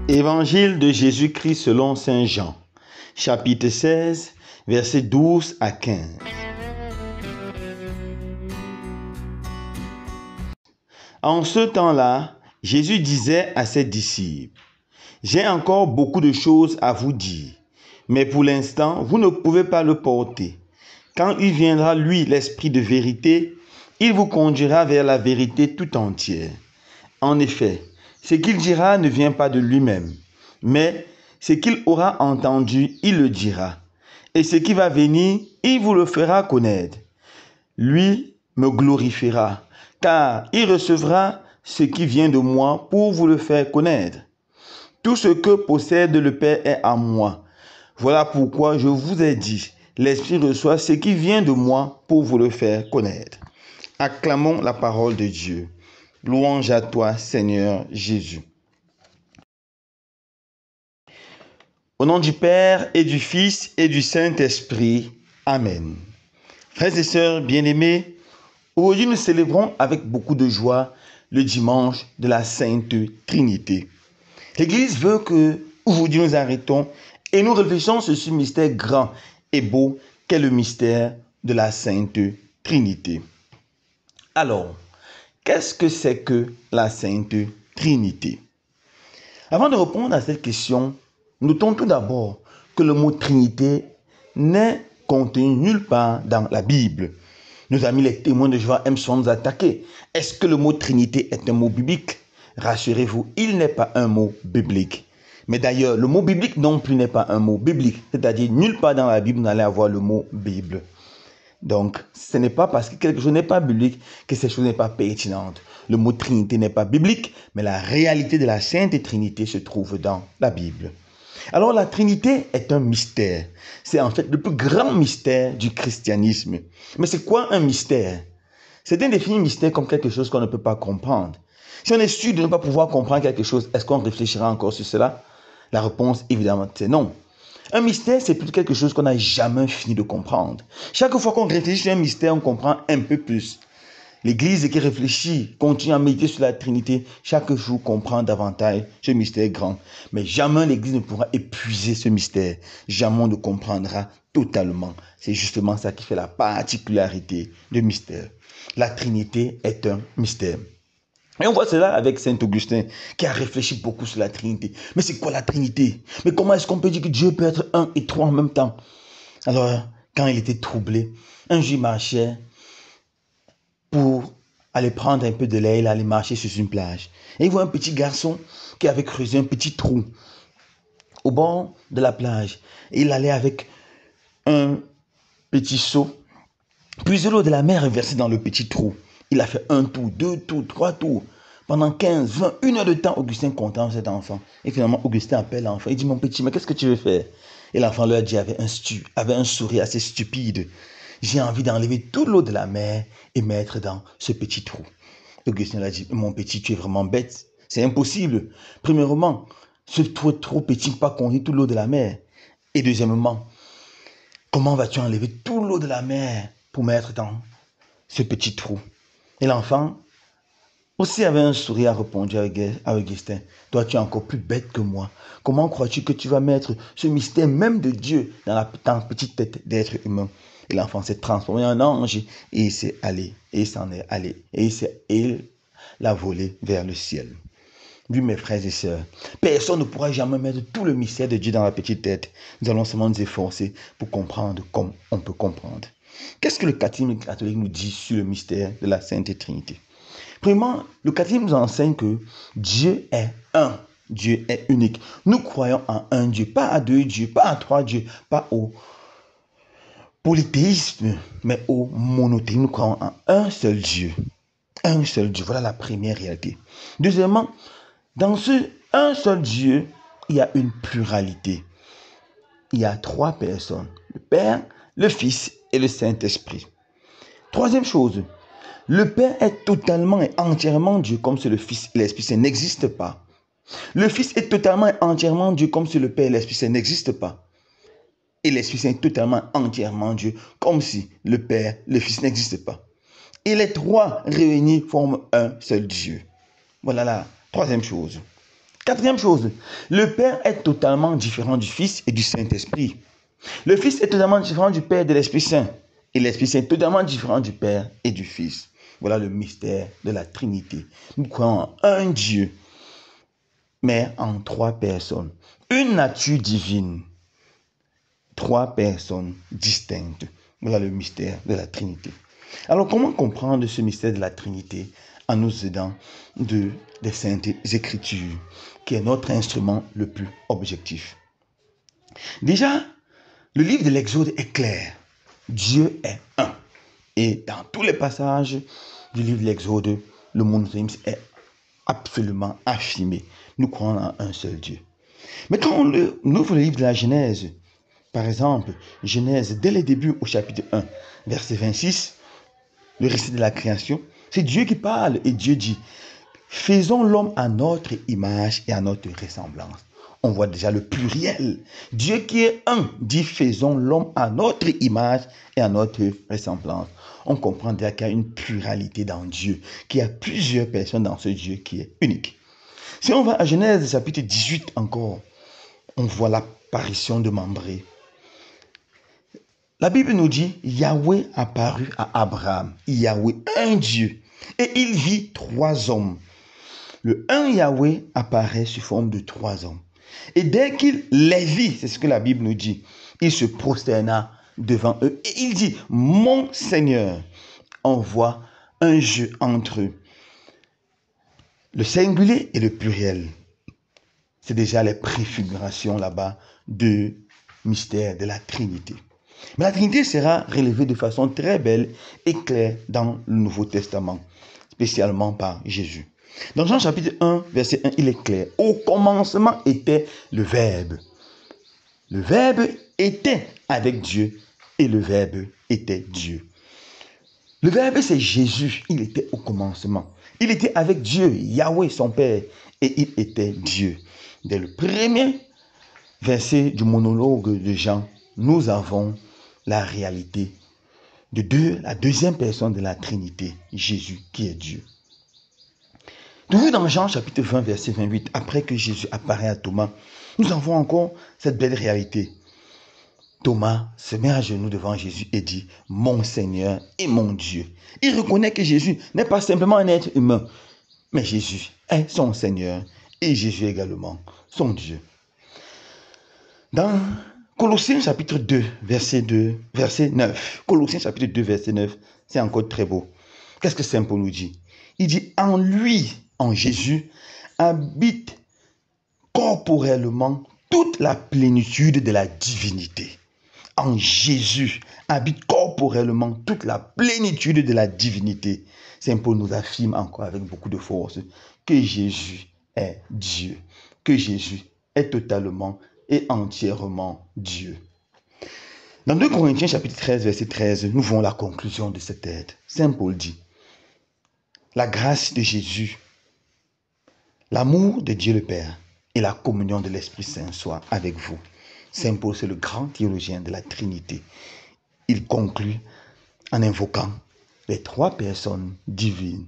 Évangile de Jésus-Christ selon saint Jean, chapitre 16, versets 12 à 15. En ce temps-là, Jésus disait à ses disciples, « J'ai encore beaucoup de choses à vous dire, mais pour l'instant, vous ne pouvez pas le porter. Quand il viendra, lui, l'Esprit de vérité, il vous conduira vers la vérité tout entière. En effet, ce qu'il dira ne vient pas de lui-même, mais ce qu'il aura entendu, il le dira. Et ce qui va venir, il vous le fera connaître. Lui me glorifiera, car il recevra ce qui vient de moi pour vous le faire connaître. Tout ce que possède le Père est à moi. Voilà pourquoi je vous ai dit, l'Esprit reçoit ce qui vient de moi pour vous le faire connaître. » Acclamons la parole de Dieu. Louange à toi, Seigneur Jésus. Au nom du Père et du Fils et du Saint-Esprit. Amen. Frères et sœurs bien-aimés, aujourd'hui nous célébrons avec beaucoup de joie le dimanche de la Sainte Trinité. L'Église veut que aujourd'hui nous arrêtons et nous réfléchissons sur ce mystère grand et beau qu'est le mystère de la Sainte Trinité. Alors, qu'est-ce que c'est que la Sainte Trinité? Avant de répondre à cette question, notons tout d'abord que le mot Trinité n'est contenu nulle part dans la Bible. Nos amis les témoins de Jéhovah aiment souvent nous attaquer. Est-ce que le mot Trinité est un mot biblique? Rassurez-vous, il n'est pas un mot biblique. Mais d'ailleurs, le mot biblique non plus n'est pas un mot biblique. C'est-à-dire, nulle part dans la Bible, vous n'allez avoir le mot Bible. Donc, ce n'est pas parce que quelque chose n'est pas biblique que cette chose n'est pas pertinente. Le mot Trinité n'est pas biblique, mais la réalité de la Sainte Trinité se trouve dans la Bible. Alors, la Trinité est un mystère. C'est en fait le plus grand mystère du christianisme. Mais c'est quoi un mystère? Certains définissent mystère comme quelque chose qu'on ne peut pas comprendre. Si on est sûr de ne pas pouvoir comprendre quelque chose, est-ce qu'on réfléchira encore sur cela? La réponse, évidemment, c'est non. Un mystère, c'est plutôt quelque chose qu'on n'a jamais fini de comprendre. Chaque fois qu'on réfléchit sur un mystère, on comprend un peu plus. L'Église qui réfléchit, continue à méditer sur la Trinité, chaque jour comprend davantage ce mystère grand. Mais jamais l'Église ne pourra épuiser ce mystère. Jamais on ne comprendra totalement. C'est justement ça qui fait la particularité du mystère. La Trinité est un mystère. Et on voit cela avec Saint Augustin qui a réfléchi beaucoup sur la Trinité. Mais c'est quoi la Trinité? Mais comment est-ce qu'on peut dire que Dieu peut être un et trois en même temps? Alors, quand il était troublé, un jour il marchait pour aller prendre un peu de lait, il allait marcher sur une plage. Et il voit un petit garçon qui avait creusé un petit trou au bord de la plage. Et il allait avec un petit seau. Puis l'eau de la mer est versée dans le petit trou. Il a fait un tour, deux tours, trois tours. Pendant 15, 20, une heure de temps, Augustin contemple cet enfant. Et finalement, Augustin appelle l'enfant. Il dit, mon petit, mais qu'est-ce que tu veux faire? Et l'enfant lui a dit, avait un sourire assez stupide. J'ai envie d'enlever toute l'eau de la mer et mettre dans ce petit trou. Augustin lui a dit, mon petit, tu es vraiment bête. C'est impossible. Premièrement, ce trou est trop petit pour pas contenir toute l'eau de la mer. Et deuxièmement, comment vas-tu enlever toute l'eau de la mer pour mettre dans ce petit trou? Et l'enfant aussi avait un sourire, a répondu à Augustin. Toi, tu es encore plus bête que moi. Comment crois-tu que tu vas mettre ce mystère même de Dieu dans la petite tête d'être humain? Et l'enfant s'est transformé en ange et il s'est allé, et il s'en est allé, et il l'a volé vers le ciel. Oui, mes frères et sœurs, personne ne pourra jamais mettre tout le mystère de Dieu dans la petite tête. Nous allons seulement nous efforcer pour comprendre comme on peut comprendre. Qu'est-ce que le catéchisme catholique nous dit sur le mystère de la Sainte Trinité? Premièrement, le catéchisme nous enseigne que Dieu est un, Dieu est unique. Nous croyons en un Dieu, pas à deux dieux, pas à trois dieux, pas au polythéisme, mais au monothéisme. Nous croyons en un seul Dieu. Un seul Dieu, voilà la première réalité. Deuxièmement, dans ce un seul Dieu, il y a une pluralité. Il y a trois personnes, le Père, le Fils et le Saint-Esprit. Troisième chose, le Père est totalement et entièrement Dieu comme c'est le Fils et l'Esprit, ça n'existe pas. Le Fils est totalement et entièrement Dieu comme c'est le Père et l'Esprit, ça n'existe pas. Et l'Esprit est totalement entièrement Dieu comme si le Père, le Fils n'existent pas. Et les trois réunis forment un seul Dieu. Voilà la troisième chose. Quatrième chose, le Père est totalement différent du Fils et du Saint-Esprit. Le Fils est totalement différent du Père et de l'Esprit Saint. Et l'Esprit Saint est totalement différent du Père et du Fils. Voilà le mystère de la Trinité. Nous croyons en un Dieu, mais en trois personnes. Une nature divine, trois personnes distinctes. Voilà le mystère de la Trinité. Alors, comment comprendre ce mystère de la Trinité en nous aidant des Saintes Écritures, qui est notre instrument le plus objectif? Déjà, le livre de l'Exode est clair. Dieu est un. Et dans tous les passages du livre de l'Exode, le monothéisme est absolument affirmé. Nous croyons en un seul Dieu. Mais quand on ouvre le livre de la Genèse, par exemple, Genèse, dès le début au chapitre 1, verset 26, le récit de la création, c'est Dieu qui parle et Dieu dit, faisons l'homme à notre image et à notre ressemblance. On voit déjà le pluriel. Dieu qui est un dit, faisons l'homme à notre image et à notre ressemblance. On comprend déjà qu'il y a une pluralité dans Dieu, qu'il y a plusieurs personnes dans ce Dieu qui est unique. Si on va à Genèse chapitre 18 encore, on voit l'apparition de Mambré. La Bible nous dit, Yahweh apparut à Abraham, Yahweh, un Dieu, et il vit trois hommes. Le un Yahweh apparaît sous forme de trois hommes. Et dès qu'il les vit, c'est ce que la Bible nous dit, il se prosterna devant eux et il dit, mon Seigneur. On voit un jeu entre le singulier et le pluriel. C'est déjà les préfigurations là-bas du mystère de la Trinité. Mais la Trinité sera relevée de façon très belle et claire dans le Nouveau Testament, spécialement par Jésus. Dans Jean chapitre 1, verset 1, il est clair. Au commencement était le Verbe. Le Verbe était avec Dieu et le Verbe était Dieu. Le Verbe, c'est Jésus. Il était au commencement. Il était avec Dieu, Yahweh, son Père, et il était Dieu. Dès le premier verset du monologue de Jean, nous avons la réalité de la deuxième personne de la Trinité, Jésus qui est Dieu. Toujours dans Jean chapitre 20, verset 28, après que Jésus apparaît à Thomas, nous avons encore cette belle réalité. Thomas se met à genoux devant Jésus et dit, mon Seigneur et mon Dieu. Il reconnaît que Jésus n'est pas simplement un être humain, mais Jésus est son Seigneur et Jésus également son Dieu. Dans Colossiens chapitre 2, verset 9. Colossiens chapitre 2, verset 9, c'est encore très beau. Qu'est-ce que Saint Paul nous dit? Il dit, en lui, en Jésus, habite corporellement toute la plénitude de la divinité. En Jésus habite corporellement toute la plénitude de la divinité. Saint Paul nous affirme encore avec beaucoup de force que Jésus est Dieu, que Jésus est totalement et entièrement Dieu. Dans 2 Corinthiens chapitre 13, verset 13, nous voyons la conclusion de cette aide. Saint Paul dit, la grâce de Jésus, l'amour de Dieu le Père et la communion de l'Esprit Saint soient avec vous. Saint Paul, c'est le grand théologien de la Trinité. Il conclut en invoquant les trois personnes divines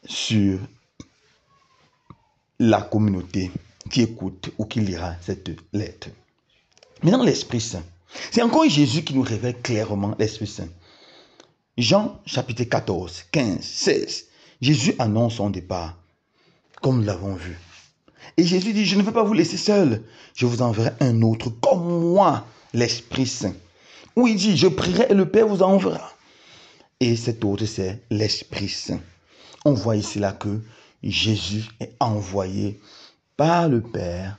sur la communauté qui écoute ou qui lira cette lettre. Maintenant, l'Esprit Saint. C'est encore Jésus qui nous révèle clairement l'Esprit Saint. Jean chapitre 14, 15, 16. Jésus annonce son départ, comme nous l'avons vu. Et Jésus dit, je ne vais pas vous laisser seul. Je vous enverrai un autre comme moi, l'Esprit Saint. Où il dit, je prierai et le Père vous enverra. Et cet autre, c'est l'Esprit Saint. On voit ici là que Jésus est envoyé par le Père.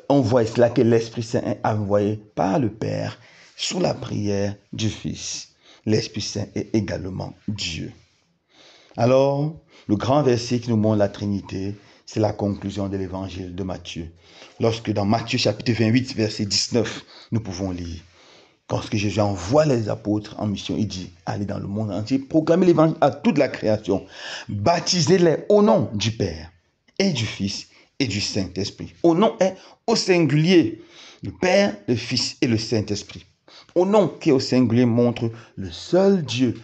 On voit ici là que l'Esprit Saint est envoyé par le Père sous la prière du Fils. L'Esprit Saint est également Dieu. Alors, le grand verset qui nous montre la Trinité, c'est la conclusion de l'évangile de Matthieu. Lorsque dans Matthieu chapitre 28, verset 19, nous pouvons lire. Lorsque Jésus envoie les apôtres en mission, il dit, allez dans le monde entier, proclamez l'évangile à toute la création, baptisez-les au nom du Père et du Fils et du Saint-Esprit. Au nom est au singulier, le Père, le Fils et le Saint-Esprit. Au nom qui est au singulier montre le seul Dieu,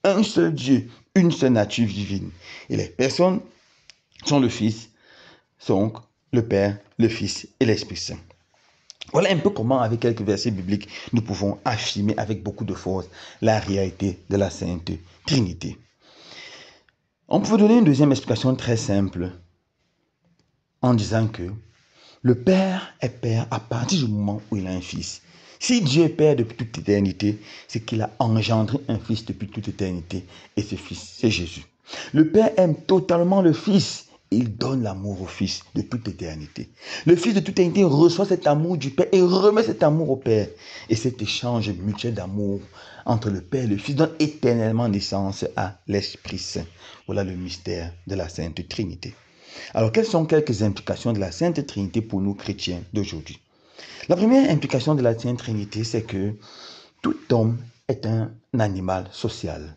un seul Dieu, une seule nature divine. Et les personnes sont le Fils, sont le Père, le Fils et l'Esprit Saint. Voilà un peu comment, avec quelques versets bibliques, nous pouvons affirmer avec beaucoup de force la réalité de la Sainte Trinité. On peut donner une deuxième explication très simple en disant que le Père est Père à partir du moment où il a un Fils. Si Dieu est Père depuis toute éternité, c'est qu'il a engendré un Fils depuis toute éternité. Et ce Fils, c'est Jésus. Le Père aime totalement le Fils. Il donne l'amour au Fils de toute éternité. Le Fils de toute éternité reçoit cet amour du Père et remet cet amour au Père. Et cet échange mutuel d'amour entre le Père et le Fils donne éternellement naissance à l'Esprit Saint. Voilà le mystère de la Sainte Trinité. Alors, quelles sont quelques implications de la Sainte Trinité pour nous chrétiens d'aujourd'hui? La première implication de la Sainte Trinité, c'est que tout homme est un animal social.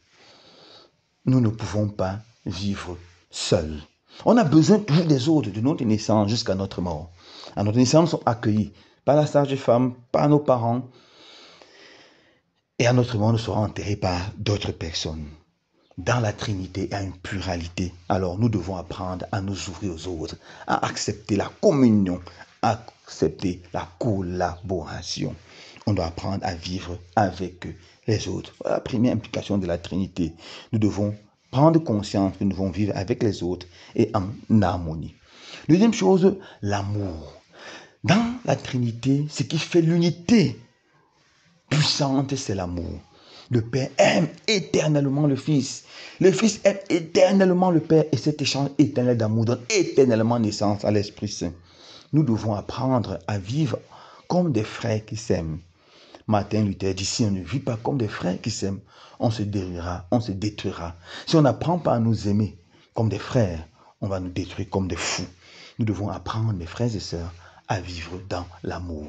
Nous ne pouvons pas vivre seuls. On a besoin toujours des autres, de notre naissance jusqu'à notre mort. À notre naissance, nous sommes accueillis par la sage-femme, par nos parents, et à notre mort, nous serons enterrés par d'autres personnes. Dans la Trinité, il y a une pluralité. Alors, nous devons apprendre à nous ouvrir aux autres, à accepter la communion, à accepter la collaboration. On doit apprendre à vivre avec les autres. Voilà la première implication de la Trinité. Nous devons prendre conscience que nous devons vivre avec les autres et en harmonie. Deuxième chose, l'amour. Dans la Trinité, ce qui fait l'unité puissante, c'est l'amour. Le Père aime éternellement le Fils. Le Fils aime éternellement le Père. Et cet échange éternel d'amour donne éternellement naissance à l'Esprit Saint. Nous devons apprendre à vivre comme des frères qui s'aiment. Martin Luther dit, si on ne vit pas comme des frères qui s'aiment, on se détruira, on se détruira. Si on n'apprend pas à nous aimer comme des frères, on va nous détruire comme des fous. Nous devons apprendre, mes frères et sœurs, à vivre dans l'amour.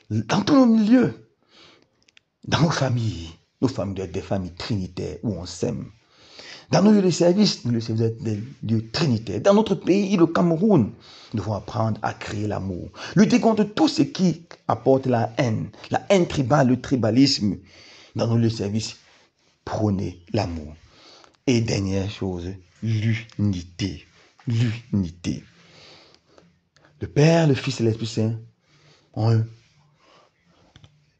Dans tous nos milieux, dans nos familles doivent être des familles trinitaires où on s'aime. Dans nos lieux de service, nous devons être des lieux trinitaires. Dans notre pays, le Cameroun, nous devons apprendre à créer l'amour. Lutter contre tout ce qui apporte la haine tribale, le tribalisme. Dans nos lieux de service, prôner l'amour. Et dernière chose, l'unité. L'unité. Le Père, le Fils et l'Esprit Saint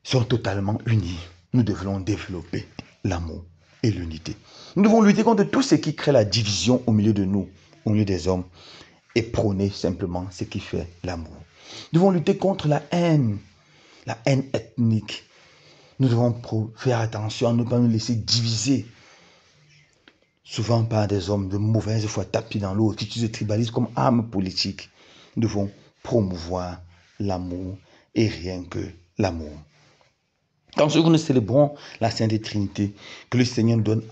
sont totalement unis. Nous devons développer l'amour et l'unité. Nous devons lutter contre tout ce qui crée la division au milieu de nous, au milieu des hommes, et prôner simplement ce qui fait l'amour. Nous devons lutter contre la haine ethnique. Nous devons faire attention à ne pas nous laisser diviser, souvent par des hommes de mauvaise foi tapis dans l'autre, qui utilisent le tribalisme comme arme politique. Nous devons promouvoir l'amour et rien que l'amour. Quand nous célébrons la Sainte Trinité, que le Seigneur nous donne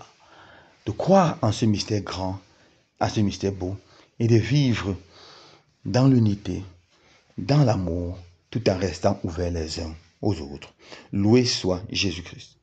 de croire en ce mystère grand, à ce mystère beau, et de vivre dans l'unité, dans l'amour, tout en restant ouverts les uns aux autres. Loué soit Jésus-Christ.